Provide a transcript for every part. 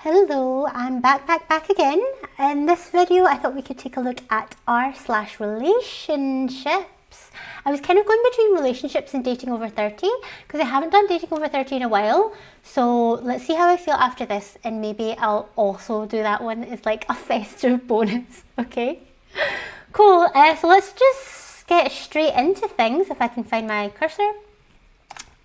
Hello, I'm back again. In this video, I thought we could take a look at r/relationships. I was kind of going between relationships and dating over 30 because I haven't done dating over 30 in a while. So let's see how I feel after this, and maybe I'll also do that one as like a festive bonus. Okay, cool. So let's just get straight into things. If I can find my cursor.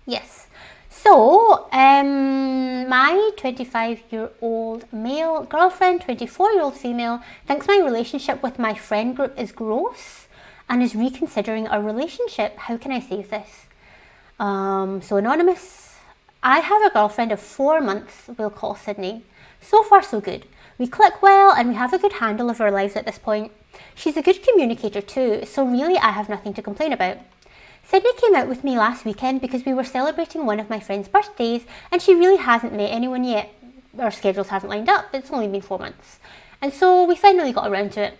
Yes. So, my 25-year-old male girlfriend, 24-year-old female, thinks my relationship with my friend group is gross and is reconsidering our relationship. How can I save this? So anonymous. I have a girlfriend of 4 months, we'll call Sydney. So far so good. We click well and we have a good handle of our lives at this point. She's a good communicator too, so really I have nothing to complain about. Sydney came out with me last weekend because we were celebrating one of my friend's birthdays and she really hasn't met anyone yet. Our schedules haven't lined up, it's only been 4 months. And so we finally got around to it.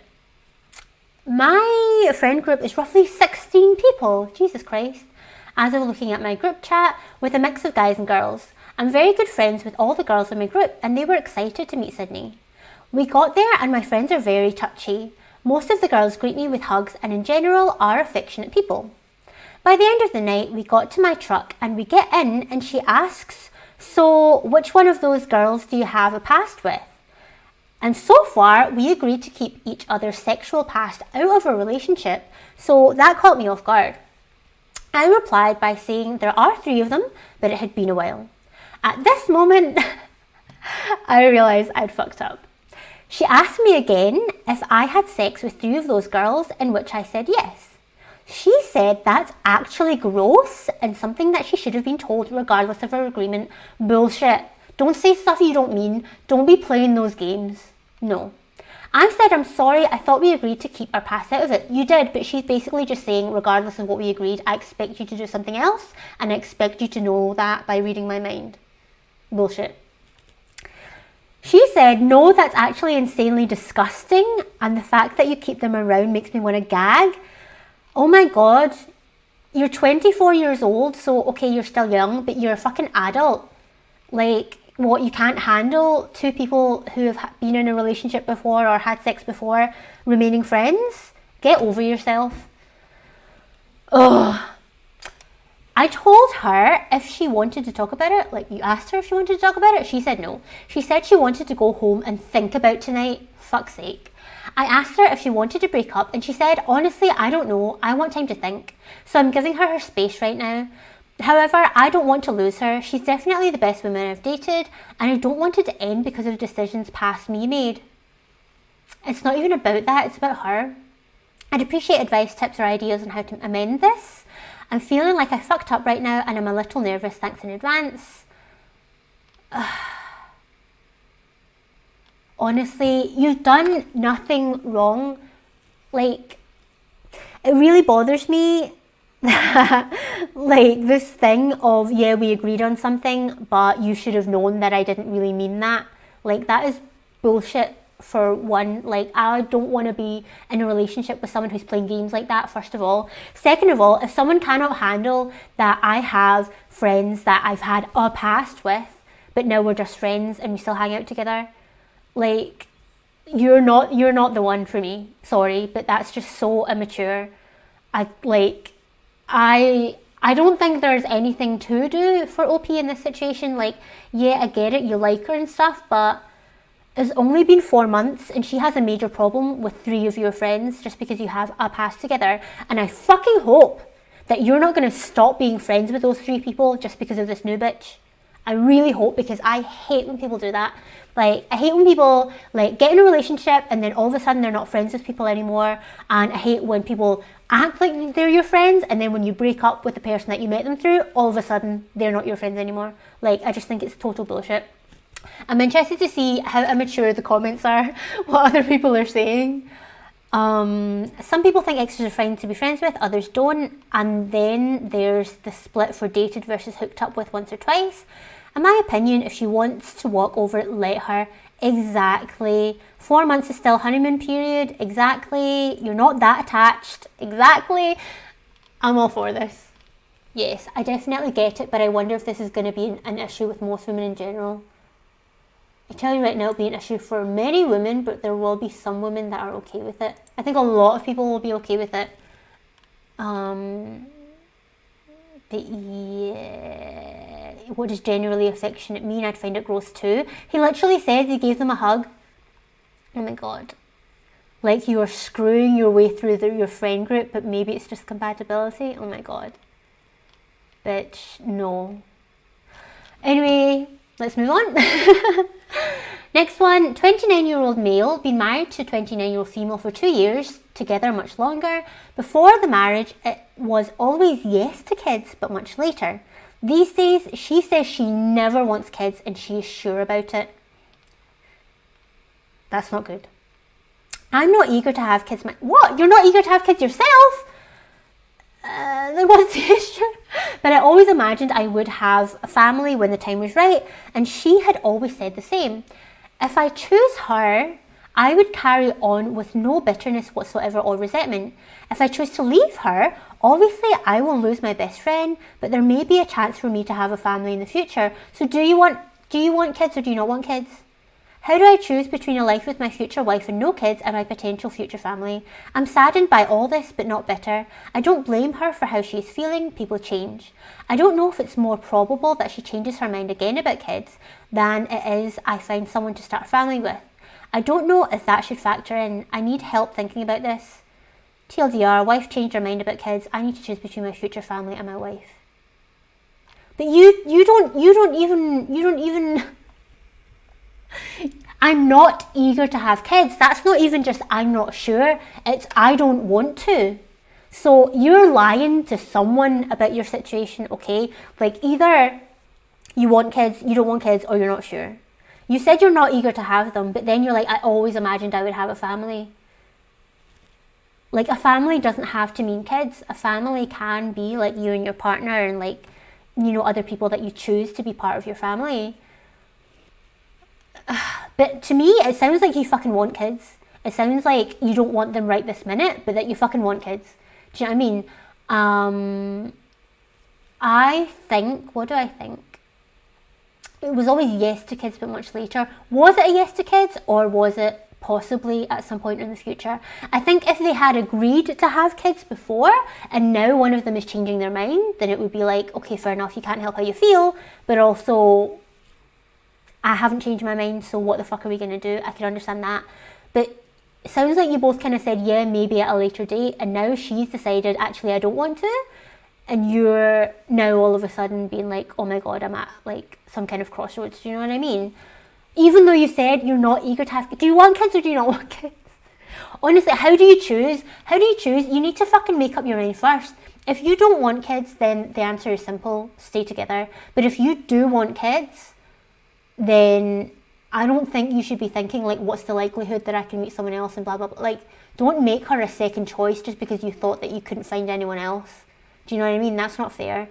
My friend group is roughly 16 people, Jesus Christ. As I was looking at my group chat with a mix of guys and girls, I'm very good friends with all the girls in my group and they were excited to meet Sydney. We got there and my friends are very touchy. Most of the girls greet me with hugs and in general are affectionate people. By the end of the night, we got to my truck and we get in and she asks, so which one of those girls do you have a past with? And so far, we agreed to keep each other's sexual past out of a relationship, so that caught me off guard. I replied by saying there are 3 of them, but it had been a while. At this moment, I realised I'd fucked up. She asked me again if I had sex with 3 of those girls, in which I said yes. She said that's actually gross and something that she should have been told regardless of her agreement. Bullshit. Don't say stuff you don't mean. Don't be playing those games. No. I said I'm sorry, I thought we agreed to keep our past out of it. You did, but she's basically just saying regardless of what we agreed, I expect you to do something else and I expect you to know that by reading my mind. Bullshit. She said, no, that's actually insanely disgusting and the fact that you keep them around makes me want to gag. Oh my God, you're 24 years old, so okay, you're still young, but you're a fucking adult. Like, what, you can't handle 2 people who have been in a relationship before or had sex before remaining friends? Get over yourself. Ugh. I told her if she wanted to talk about it, like you asked her if she wanted to talk about it, she said no. She said she wanted to go home and think about tonight. Fuck's sake. I asked her if she wanted to break up and she said, honestly, I don't know. I want time to think. So I'm giving her space right now. However, I don't want to lose her. She's definitely the best woman I've dated and I don't want it to end because of decisions past me made. It's not even about that, it's about her. I'd appreciate advice, tips or ideas on how to amend this. I'm feeling like I fucked up right now and I'm a little nervous. Thanks in advance. Honestly, you've done nothing wrong. Like, it really bothers me that, like, this thing of, yeah, we agreed on something, but you should have known that I didn't really mean that. Like, that is bullshit for one. Like, I don't want to be in a relationship with someone who's playing games like that, first of all. Second of all, if someone cannot handle that I have friends that I've had a past with, but now we're just friends and we still hang out together, like, you're not the one for me. Sorry, but that's just so immature. I don't think there's anything to do for OP in this situation. Like, yeah, I get it, you like her and stuff, but it's only been 4 months and she has a major problem with 3 of your friends just because you have a past together. And I fucking hope that you're not going to stop being friends with those 3 people just because of this new bitch. I really hope, because I hate when people do that. Like, I hate when people, like, get in a relationship and then all of a sudden they're not friends with people anymore. And I hate when people act like they're your friends and then when you break up with the person that you met them through, all of a sudden they're not your friends anymore. Like, I just think it's total bullshit. I'm interested to see how immature the comments are, what other people are saying. Some people think exes are fine to be friends with, others don't. And then there's the split for dated versus hooked up with once or twice. In my opinion, if she wants to walk over it, let her. Exactly. 4 months is still honeymoon period. Exactly. You're not that attached. Exactly. I'm all for this. Yes, I definitely get it, but I wonder if this is going to be an issue with most women in general. I tell you right now, it'll be an issue for many women, but there will be some women that are okay with it. I think a lot of people will be okay with it. But yeah, what does generally affectionate mean? I'd find it gross too. He literally said he gave them a hug. Oh my god. Like you are screwing your way through your friend group, but maybe it's just compatibility. Oh my god. Bitch, no. Anyway, let's move on. Next one, 29-year-old male, been married to 29-year-old female for 2 years, together much longer. Before the marriage, it was always yes to kids, but much later. These days, she says she never wants kids and she is sure about it. That's not good. I'm not eager to have kids. What? You're not eager to have kids yourself? Then what's the issue? But I always imagined I would have a family when the time was right, and she had always said the same. If I choose her, I would carry on with no bitterness whatsoever or resentment. If I choose to leave her, obviously I will lose my best friend, but there may be a chance for me to have a family in the future. So do you want kids or do you not want kids? How do I choose between a life with my future wife and no kids and my potential future family? I'm saddened by all this, but not bitter. I don't blame her for how she's feeling. People change. I don't know if it's more probable that she changes her mind again about kids than it is I find someone to start a family with. I don't know if that should factor in. I need help thinking about this. TLDR, wife changed her mind about kids. I need to choose between my future family and my wife. But you don't even I'm not eager to have kids. That's not even just I'm not sure. It's I don't want to. So you're lying to someone about your situation, okay? Like either you want kids, you don't want kids, or you're not sure. You said you're not eager to have them, but then you're like, I always imagined I would have a family. Like a family doesn't have to mean kids. A family can be like you and your partner and like, you know, other people that you choose to be part of your family. But to me, it sounds like you fucking want kids. It sounds like you don't want them right this minute, but that you fucking want kids. Do you know what I mean? I think, what do I think? It was always yes to kids, but much later. Was it a yes to kids, or was it possibly at some point in the future? I think if they had agreed to have kids before, and now one of them is changing their mind, then it would be like, okay, fair enough, you can't help how you feel, but also I haven't changed my mind, so what the fuck are we going to do? I can understand that. But it sounds like you both kind of said, yeah, maybe at a later date, and now she's decided, actually, I don't want to. And you're now all of a sudden being like, oh my God, I'm at like some kind of crossroads. Do you know what I mean? Even though you said you're not eager to have kids. Do you want kids or do you not want kids? Honestly, how do you choose? How do you choose? You need to fucking make up your mind first. If you don't want kids, then the answer is simple, stay together. But if you do want kids, then I don't think you should be thinking like, what's the likelihood that I can meet someone else and blah, blah, blah. Like, don't make her a second choice just because you thought that you couldn't find anyone else. Do you know what I mean? That's not fair.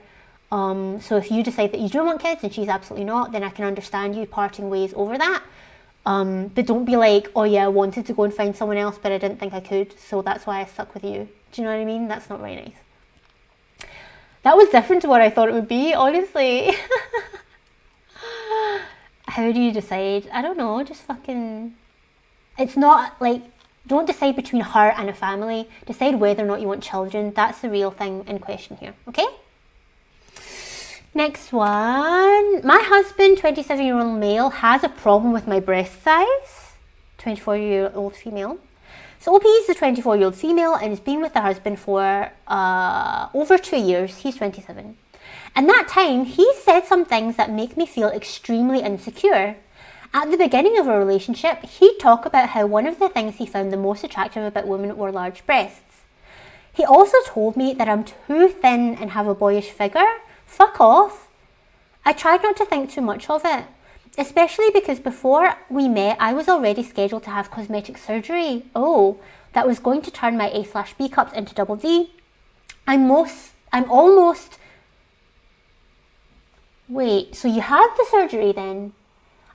So if you decide that you do want kids and she's absolutely not, then I can understand you parting ways over that. But don't be like, oh yeah, I wanted to go and find someone else, but I didn't think I could, so that's why I stuck with you. Do you know what I mean? That's not very nice. That was different to what I thought it would be, honestly. How do you decide? I don't know, just fucking... It's not like... Don't decide between her and a family. Decide whether or not you want children. That's the real thing in question here, okay? Next one. My husband, 27-year-old male, has a problem with my breast size. 24-year-old female. So OP is the 24-year-old female and has been with her husband for over 2 years. He's 27. And that time, he said some things that make me feel extremely insecure. At the beginning of our relationship, he'd talk about how one of the things he found the most attractive about women were large breasts. He also told me that I'm too thin and have a boyish figure. Fuck off. I tried not to think too much of it, especially because before we met, I was already scheduled to have cosmetic surgery. Oh, that was going to turn my A/B cups into double D. I'm almost... Wait, so you had the surgery then?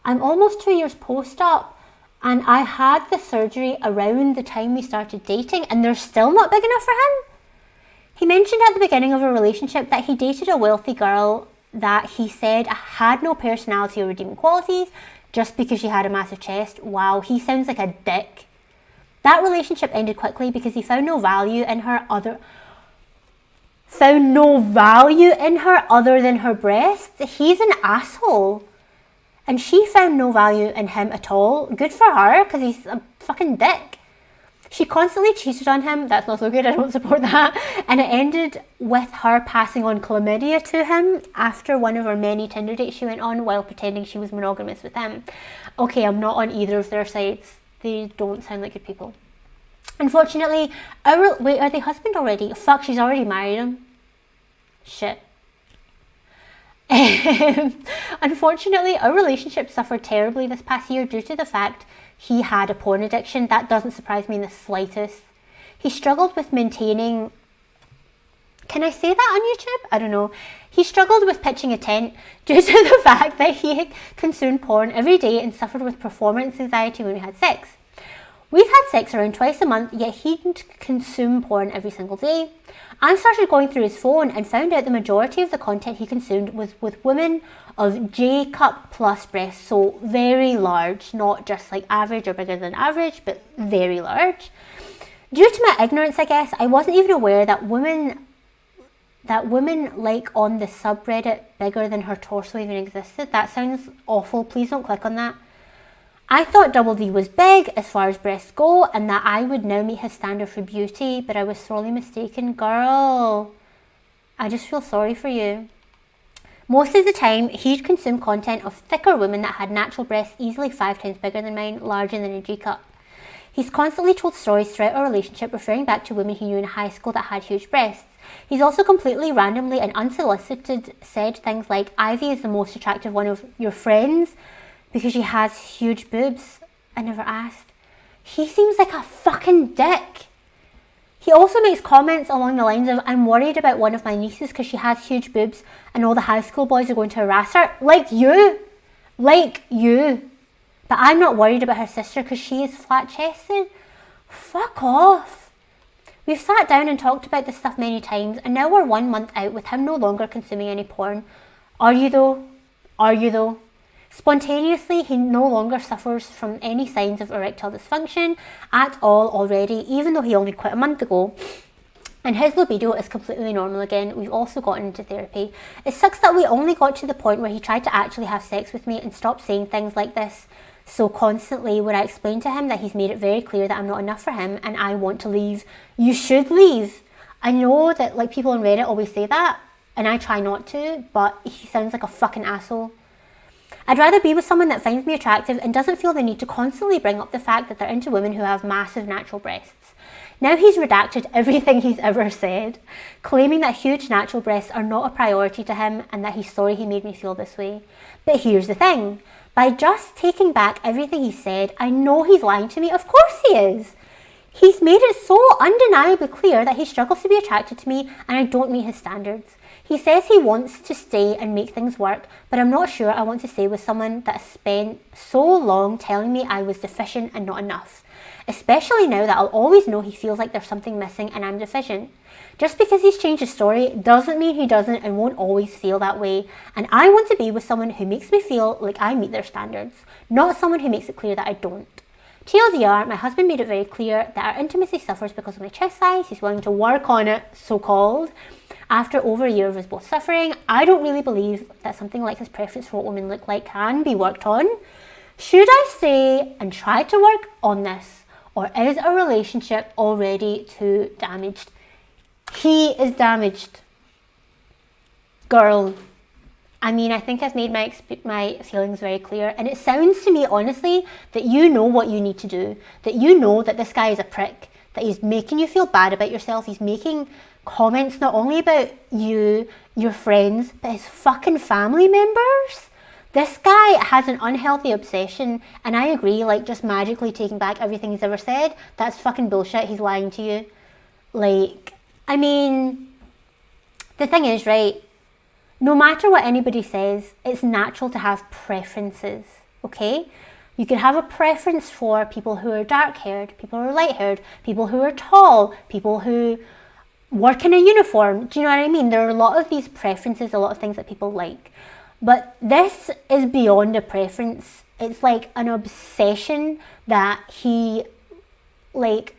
I'm almost 2 years post-op and I had the surgery around the time we started dating and they're still not big enough for him? He mentioned at the beginning of a relationship that he dated a wealthy girl that he said had no personality or redeeming qualities just because she had a massive chest. Wow, he sounds like a dick. That relationship ended quickly because he found no value in her other than her breasts. He's an asshole. And she found no value in him at all. Good for her, because he's a fucking dick. She constantly cheated on him. That's not so good, I don't support that. And it ended with her passing on chlamydia to him after one of her many Tinder dates she went on while pretending she was monogamous with him. Okay, I'm not on either of their sides. They don't sound like good people. Unfortunately, wait, are they husband already? Fuck, she's already married him. Shit. Unfortunately, our relationship suffered terribly this past year due to the fact he had a porn addiction. That doesn't surprise me in the slightest. He struggled with maintaining... Can I say that on YouTube? I don't know. He struggled with pitching a tent due to the fact that he consumed porn every day and suffered with performance anxiety when we had sex. We've had sex around twice a month, yet he'd consume porn every single day. I started going through his phone and found out the majority of the content he consumed was with women of J cup plus breasts, so very large, not just like average or bigger than average, but very large. Due to my ignorance, I guess, I wasn't even aware that women like on the subreddit bigger than her torso even existed. That sounds awful. Please don't click on that. I thought Double D was big as far as breasts go and that I would now meet his standard for beauty, but I was sorely mistaken. Girl, I just feel sorry for you. Most of the time, he'd consume content of thicker women that had natural breasts easily 5 times bigger than mine, larger than a G cup. He's constantly told stories throughout our relationship referring back to women he knew in high school that had huge breasts. He's also completely randomly and unsolicited said things like, Ivy is the most attractive one of your friends because she has huge boobs. I never asked. He seems like a fucking dick. He also makes comments along the lines of, I'm worried about one of my nieces because she has huge boobs and all the high school boys are going to harass her. Like you. But I'm not worried about her sister because she is flat-chested. Fuck off. We've sat down and talked about this stuff many times and now we're 1 month out with him no longer consuming any porn. Are you though? Spontaneously, he no longer suffers from any signs of erectile dysfunction at all already, even though he only quit a month ago. And his libido is completely normal again. We've also gotten into therapy. It sucks that we only got to the point where he tried to actually have sex with me and stopped saying things like this so constantly when I explained to him that he's made it very clear that I'm not enough for him and I want to leave. You should leave. I know that like people on Reddit always say that and I try not to, but he sounds like a fucking asshole. I'd rather be with someone that finds me attractive and doesn't feel the need to constantly bring up the fact that they're into women who have massive natural breasts. Now he's redacted everything he's ever said, claiming that huge natural breasts are not a priority to him and that he's sorry he made me feel this way. But here's the thing, by just taking back everything he said, I know he's lying to me. Of course he is. He's made it so undeniably clear that he struggles to be attracted to me and I don't meet his standards. He says he wants to stay and make things work, but I'm not sure I want to stay with someone that spent so long telling me I was deficient and not enough. Especially now that I'll always know he feels like there's something missing and I'm deficient. Just because he's changed his story doesn't mean he doesn't and won't always feel that way. And I want to be with someone who makes me feel like I meet their standards, not someone who makes it clear that I don't. TLDR, my husband made it very clear that our intimacy suffers because of my chest size. He's willing to work on it, so-called. After over a year of us both suffering, I don't really believe that something like his preference for what women look like can be worked on. Should I stay and try to work on this? Or is our relationship already too damaged? He is damaged. Girl. I mean, I think I've made my feelings very clear. And it sounds to me, honestly, that you know what you need to do. That you know that this guy is a prick. That he's making you feel bad about yourself. He's making comments not only about you, your friends, but his fucking family members. This guy has an unhealthy obsession, and I agree, like, just magically taking back everything he's ever said, that's fucking bullshit. He's lying to you. Like, I mean, the thing is, right, no matter what anybody says, it's natural to have preferences, okay? You can have a preference for people who are dark-haired, people who are light-haired, people who are tall, people who work in a uniform. Do you know what I mean? There are a lot of these preferences, a lot of things that people like. But this is beyond a preference. It's like an obsession that he, like,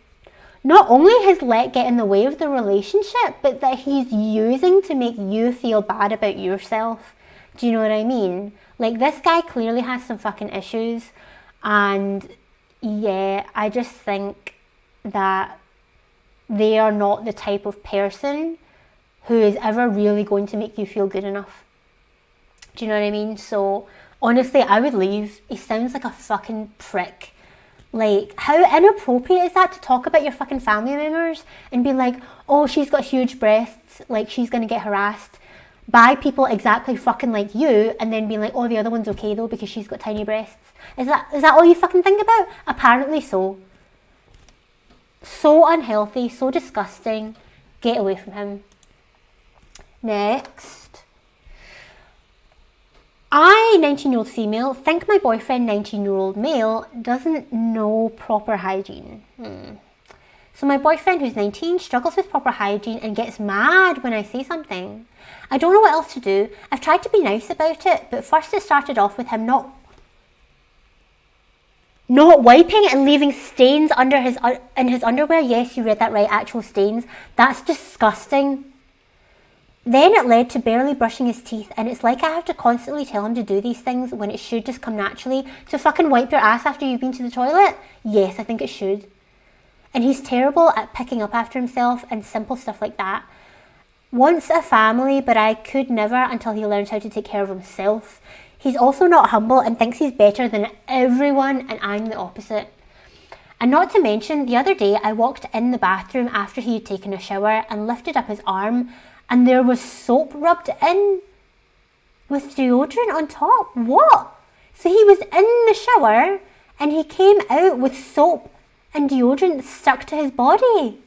not only has let get in the way of the relationship, but that he's using to make you feel bad about yourself. Do you know what I mean? Like, this guy clearly has some fucking issues. And yeah, I just think that they are not the type of person who is ever really going to make you feel good enough. Do you know what I mean? So honestly, I would leave. He sounds like a fucking prick. Like, how inappropriate is that to talk about your fucking family members and be like, oh, she's got huge breasts, like she's gonna get harassed by people exactly fucking like you, and then being like, oh, the other one's okay though because she's got tiny breasts. Is that all you fucking think about? Apparently so. So unhealthy, so disgusting. Get away from him. Next. I, 19-year-old female, think my boyfriend, 19-year-old male, doesn't know proper hygiene. So my boyfriend, who's 19, struggles with proper hygiene and gets mad when I say something. I don't know what else to do. I've tried to be nice about it, but first it started off with him not wiping and leaving stains under his underwear. Yes, you read that right, actual stains. That's disgusting. Then it led to barely brushing his teeth, and it's like I have to constantly tell him to do these things when it should just come naturally. So fucking wipe your ass after you've been to the toilet? Yes, I think it should. And he's terrible at picking up after himself and simple stuff like that. Wants a family, but I could never until he learns how to take care of himself. He's also not humble and thinks he's better than everyone, and I'm the opposite. And not to mention, the other day I walked in the bathroom after he had taken a shower and lifted up his arm, and there was soap rubbed in with deodorant on top. What? So he was in the shower and he came out with soap and deodorant stuck to his body.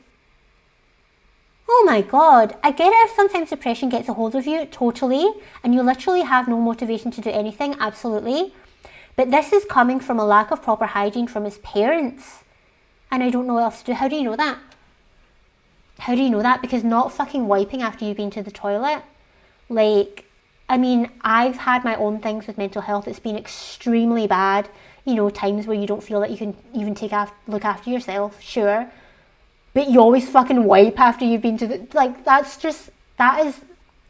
Oh my God. I get it if sometimes depression gets a hold of you, totally, and you literally have no motivation to do anything, absolutely. But this is coming from a lack of proper hygiene from his parents. And I don't know what else to do. How do you know that? How do you know that? Because not fucking wiping after you've been to the toilet. Like, I mean, I've had my own things with mental health. It's been extremely bad. You know, times where you don't feel that you can even look after yourself, sure. But you always fucking wipe after you've been to the... Like, that is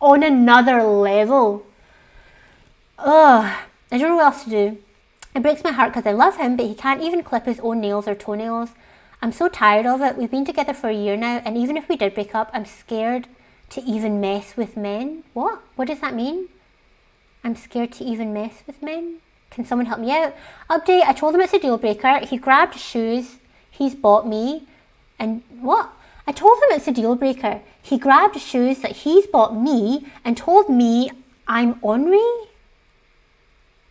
on another level. Ugh. I don't know what else to do. It breaks my heart because I love him, but he can't even clip his own nails or toenails. I'm so tired of it. We've been together for a year now, and even if we did break up, I'm scared to even mess with men. What? What does that mean? I'm scared to even mess with men? Can someone help me out? Update, I told him it's a deal breaker. He grabbed shoes he's bought me, and what? I told him it's a deal breaker. He grabbed shoes that he's bought me and told me I'm ornery?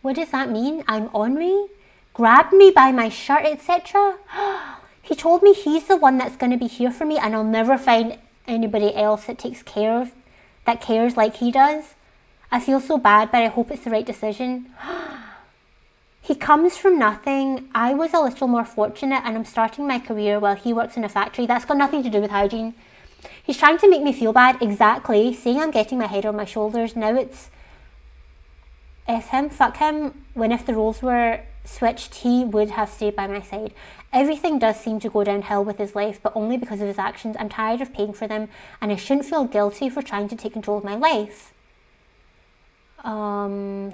What does that mean? I'm ornery? Grabbed me by my shirt, etc.? He told me he's the one that's going to be here for me and I'll never find anybody else that cares like he does. I feel so bad, but I hope it's the right decision. He comes from nothing. I was a little more fortunate and I'm starting my career while he works in a factory. That's got nothing to do with hygiene. He's trying to make me feel bad, exactly, saying I'm getting my head on my shoulders. Now it's F him, fuck him, when if the roles were switched, he would have stayed by my side. Everything does seem to go downhill with his life, but only because of his actions. I'm tired of paying for them, and I shouldn't feel guilty for trying to take control of my life.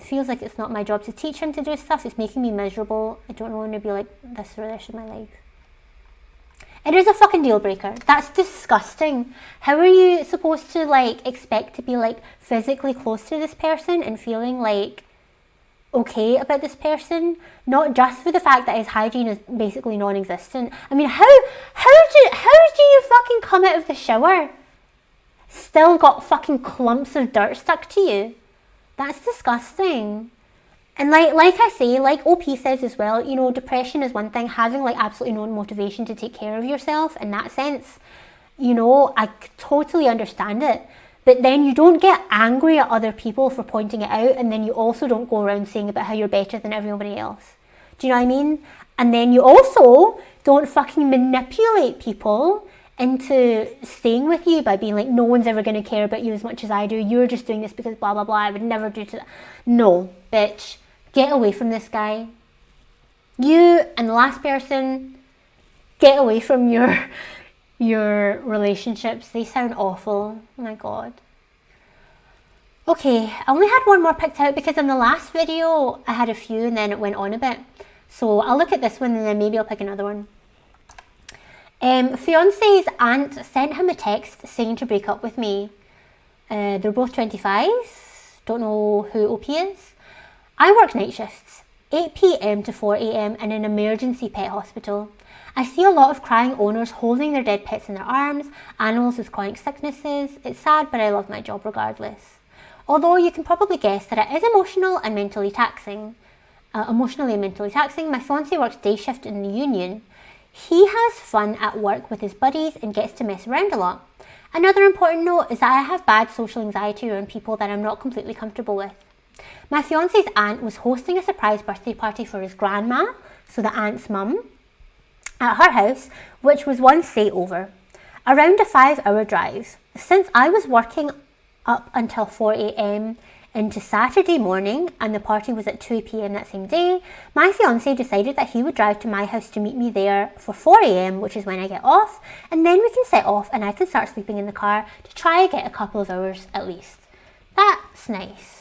Feels like it's not my job to teach him to do stuff. It's making me miserable. I don't want to be like this for the rest of my life. It is a fucking deal breaker. That's disgusting. How are you supposed to like expect to be like physically close to this person and feeling like okay about this person, not just for the fact that his hygiene is basically non-existent. I mean, how do you fucking come out of the shower still got fucking clumps of dirt stuck to you? That's disgusting. And like I say, like OP says as well, you know, depression is one thing. Having like absolutely no motivation to take care of yourself in that sense, you know, I totally understand it. But then you don't get angry at other people for pointing it out, and then you also don't go around saying about how you're better than everybody else. Do you know what I mean? And then you also don't fucking manipulate people into staying with you by being like, no one's ever going to care about you as much as I do. You're just doing this because blah, blah, blah. I would never do that. No, bitch. Get away from this guy. You and the last person, get away from your relationships. They sound awful. Oh my God. Okay, I only had one more picked out because in the last video I had a few and then it went on a bit. So I'll look at this one and then maybe I'll pick another one. Fiance's aunt sent him a text saying to break up with me. They're both 25s. Don't know who OP is. I work night shifts, 8 PM to 4 AM in an emergency pet hospital. I see a lot of crying owners holding their dead pets in their arms, animals with chronic sicknesses. It's sad, but I love my job regardless. Although you can probably guess that it is emotionally and mentally taxing. My fiancé works day shift in the union. He has fun at work with his buddies and gets to mess around a lot. Another important note is that I have bad social anxiety around people that I'm not completely comfortable with. My fiancé's aunt was hosting a surprise birthday party for his grandma, so the aunt's mum, at her house, which was one state over. Around a 5-hour drive. Since I was working up until 4 AM into Saturday morning and the party was at 2 PM that same day, my fiancé decided that he would drive to my house to meet me there for 4 AM, which is when I get off, and then we can set off and I can start sleeping in the car to try and get a couple of hours at least. That's nice.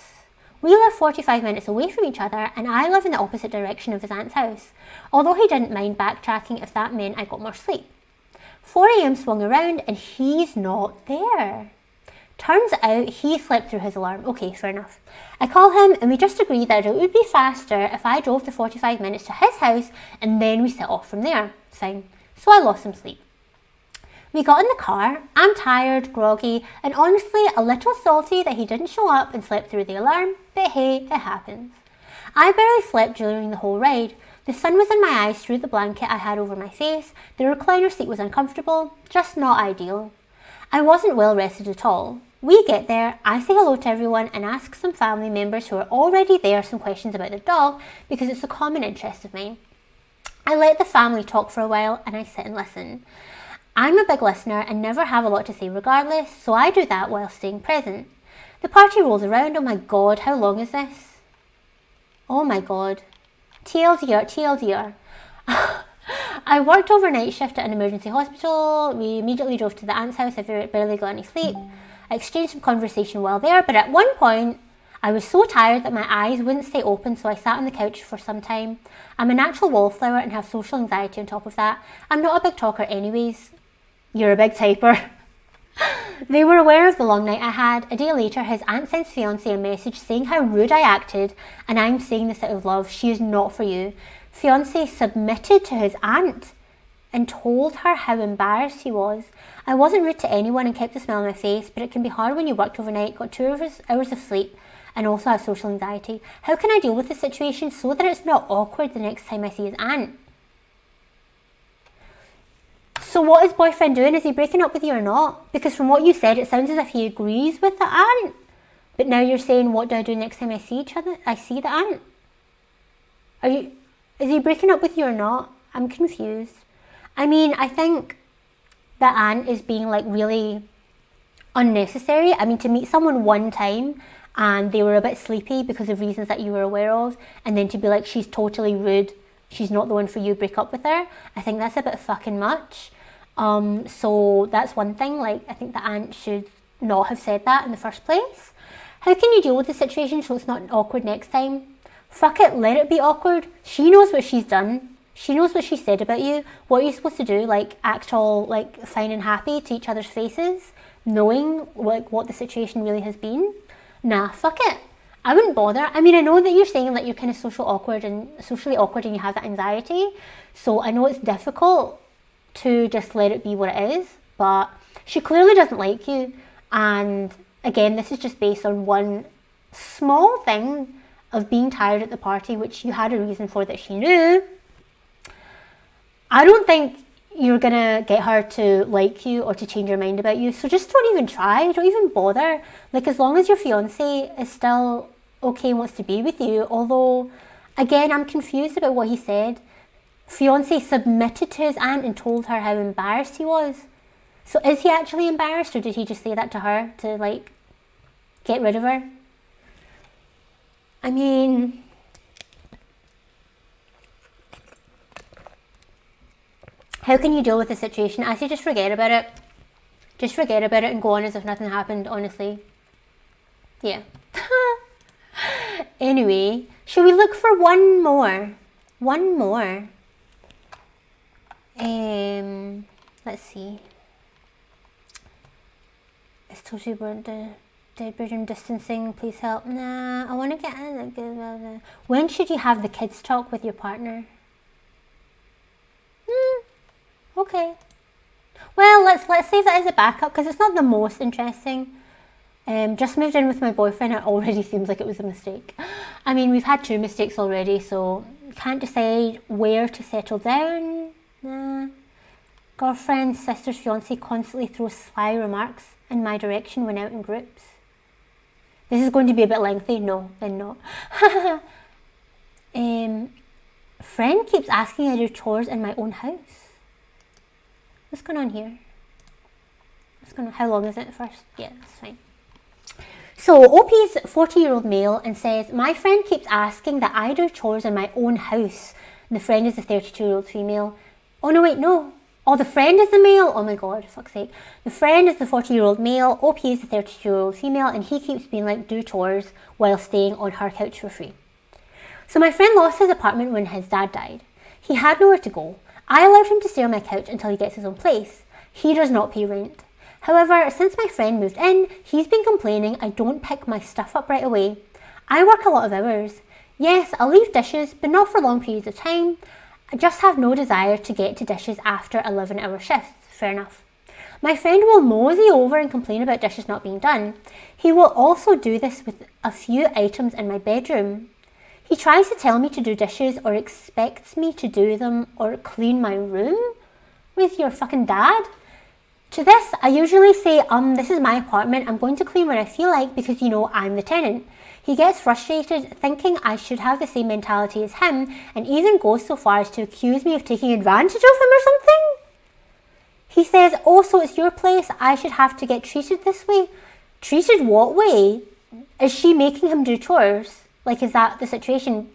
We live 45 minutes away from each other and I live in the opposite direction of his aunt's house, although he didn't mind backtracking if that meant I got more sleep. 4 AM swung around and he's not there. Turns out he slept through his alarm. Okay, fair enough. I call him and we just agree that it would be faster if I drove the 45 minutes to his house and then we set off from there. Fine. So I lost some sleep. We got in the car. I'm tired, groggy, and honestly a little salty that he didn't show up and slept through the alarm, but hey, it happens. I barely slept during the whole ride. The sun was in my eyes through the blanket I had over my face. The recliner seat was uncomfortable, just not ideal. I wasn't well rested at all. We get there, I say hello to everyone and ask some family members who are already there some questions about the dog because it's a common interest of mine. I let the family talk for a while and I sit and listen. I'm a big listener and never have a lot to say regardless, so I do that while staying present. The party rolls around. Oh my God, how long is this? Oh my God. TLDR. I worked overnight shift at an emergency hospital. We immediately drove to the aunt's house. I barely got any sleep. I exchanged some conversation while there, but at one point, I was so tired that my eyes wouldn't stay open, so I sat on the couch for some time. I'm a natural wallflower and have social anxiety on top of that. I'm not a big talker anyways. You're a big typer. They were aware of the long night I had. A day later, his aunt sends fiancé a message saying how rude I acted, and I'm saying this out of love. She is not for you. Fiancé submitted to his aunt and told her how embarrassed he was. I wasn't rude to anyone and kept a smile on my face, but it can be hard when you worked overnight, got 2 hours of sleep, and also have social anxiety. How can I deal with the situation so that it's not awkward the next time I see his aunt? So what is boyfriend doing? Is he breaking up with you or not? Because from what you said, it sounds as if he agrees with the aunt. But now you're saying, what do I do next time I see the aunt? Is he breaking up with you or not? I'm confused. I mean, I think the aunt is being like really unnecessary. I mean, to meet someone one time and they were a bit sleepy because of reasons that you were aware of, and then to be like, she's totally rude, she's not the one for you, break up with her. I think that's a bit fucking much. So that's one thing. Like, I think the aunt should not have said that in the first place. How can you deal with the situation so it's not awkward next time? Fuck it, let it be awkward. She knows what she's done. She knows what she said about you. What are you supposed to do? Like, act all like fine and happy to each other's faces, knowing like what the situation really has been? Nah, fuck it. I wouldn't bother. I mean, I know that you're saying that you're kind of socially awkward and you have that anxiety. So I know it's difficult to just let it be what it is, but she clearly doesn't like you. And again, this is just based on one small thing of being tired at the party, which you had a reason for that she knew. I don't think you're gonna get her to like you or to change her mind about you. So just don't even try. Don't even bother. Like, as long as your fiance is still okay and wants to be with you. Although, again, I'm confused about what he said. Fiance submitted to his aunt and told her how embarrassed he was. So is he actually embarrassed, or did he just say that to her to like get rid of her? I mean, how can you deal with the situation? I say just forget about it. Just forget about it and go on as if nothing happened, honestly. Yeah. Anyway, should we look for one more? One more. Let's see. It's totally burnt the bedroom distancing. Please help. Nah, I want to get in. When should you have the kids talk with your partner? Okay. Well, let's save that as a backup because it's not the most interesting. Just moved in with my boyfriend. It already seems like it was a mistake. I mean, we've had 2 mistakes already, so can't decide where to settle down. Nah. Girlfriend, sister's fiance constantly throws sly remarks in my direction when out in groups. This is going to be a bit lengthy. No, then not. Friend keeps asking I do chores in my own house. What's going on here? What's going on? How long is it first? Yeah, that's fine. So OP's 40-year-old male and says, my friend keeps asking that I do chores in my own house. And the friend is the 32-year-old female. Oh no, wait, no. Oh, the friend is the male? Oh my god, fuck's sake. The friend is the 40-year-old male, OP is the 32-year-old female, and he keeps being like, do chores while staying on her couch for free. So my friend lost his apartment when his dad died. He had nowhere to go. I allowed him to stay on my couch until he gets his own place. He does not pay rent. However, since my friend moved in, he's been complaining I don't pick my stuff up right away. I work a lot of hours. Yes, I'll leave dishes, but not for long periods of time. I just have no desire to get to dishes after 11-hour shifts. Fair enough. My friend will mosey over and complain about dishes not being done. He will also do this with a few items in my bedroom. He tries to tell me to do dishes or expects me to do them or clean my room with your fucking dad. To this, I usually say, this is my apartment. I'm going to clean when I feel like because, you know, I'm the tenant. He gets frustrated, thinking I should have the same mentality as him, and even goes so far as to accuse me of taking advantage of him or something. He says, oh, so it's your place. I should have to get treated this way. Treated what way? Is she making him do chores? Like, is that the situation?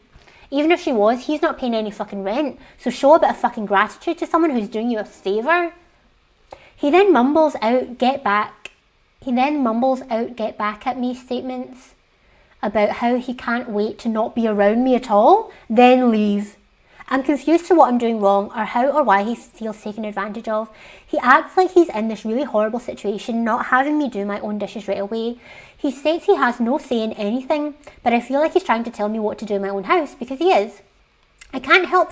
Even if she was, he's not paying any fucking rent. So show a bit of fucking gratitude to someone who's doing you a favour. He then mumbles out, get back at me statements about how he can't wait to not be around me at all, then leave. I'm confused to what I'm doing wrong or how or why he feels taken advantage of. He acts like he's in this really horrible situation, not having me do my own dishes right away. He states he has no say in anything, but I feel like he's trying to tell me what to do in my own house because he is. I can't help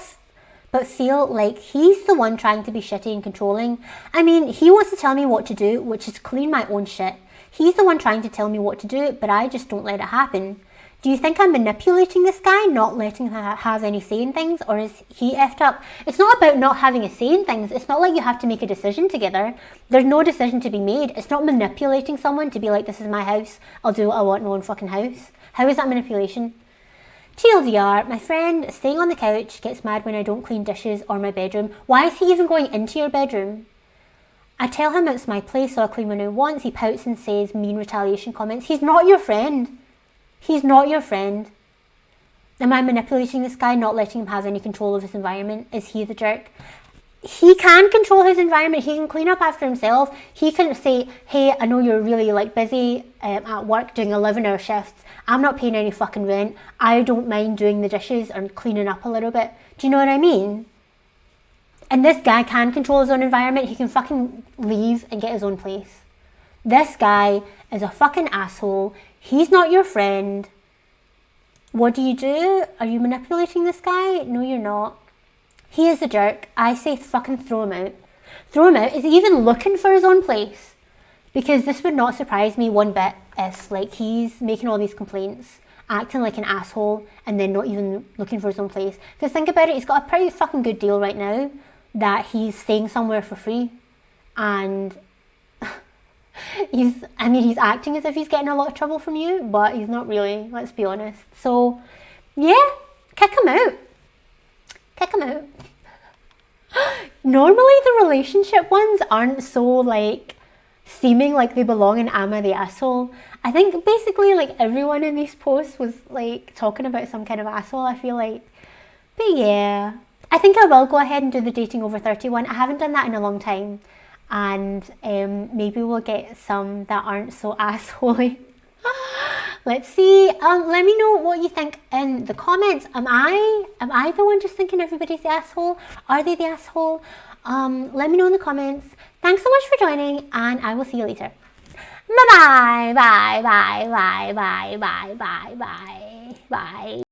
but feel like he's the one trying to be shitty and controlling. I mean, he wants to tell me what to do, which is clean my own shit. He's the one trying to tell me what to do, but I just don't let it happen. Do you think I'm manipulating this guy, not letting him have any say in things, or is he effed up? It's not about not having a say in things. It's not like you have to make a decision together. There's no decision to be made. It's not manipulating someone to be like, this is my house, I'll do what I want in my own fucking house. How is that manipulation? TLDR, my friend staying on the couch gets mad when I don't clean dishes or my bedroom. Why is he even going into your bedroom? I tell him it's my place, so I'll clean when I want. He pouts and says mean retaliation comments. He's not your friend. He's not your friend. Am I manipulating this guy, not letting him have any control of his environment? Is he the jerk? He can control his environment. He can clean up after himself. He can say, hey, I know you're really busy at work doing 11-hour shifts. I'm not paying any fucking rent. I don't mind doing the dishes and cleaning up a little bit. Do you know what I mean? And this guy can control his own environment. He can fucking leave and get his own place. This guy is a fucking asshole. He's not your friend. What do? Are you manipulating this guy? No, you're not. He is a jerk. I say fucking throw him out. Throw him out. Is he even looking for his own place? Because this would not surprise me one bit if he's making all these complaints, acting like an asshole, and then not even looking for his own place. Because think about it, he's got a pretty fucking good deal right now that he's staying somewhere for free. And he's acting as if he's getting a lot of trouble from you, but he's not really, let's be honest. So, yeah, kick him out. Kick him out. Normally the relationship ones aren't so like seeming like they belong in Am I the Asshole. I think basically like everyone in these posts was like talking about some kind of asshole, I feel like. But yeah, I think I will go ahead and do the dating over 30 one. I haven't done that in a long time. And maybe we'll get some that aren't so assholey. Let's see. Let me know what you think in the comments. Am I the one just thinking everybody's the asshole? Are they the asshole? Let me know in the comments. Thanks so much for joining, and I will see you later. Bye bye bye bye bye bye bye bye bye bye bye.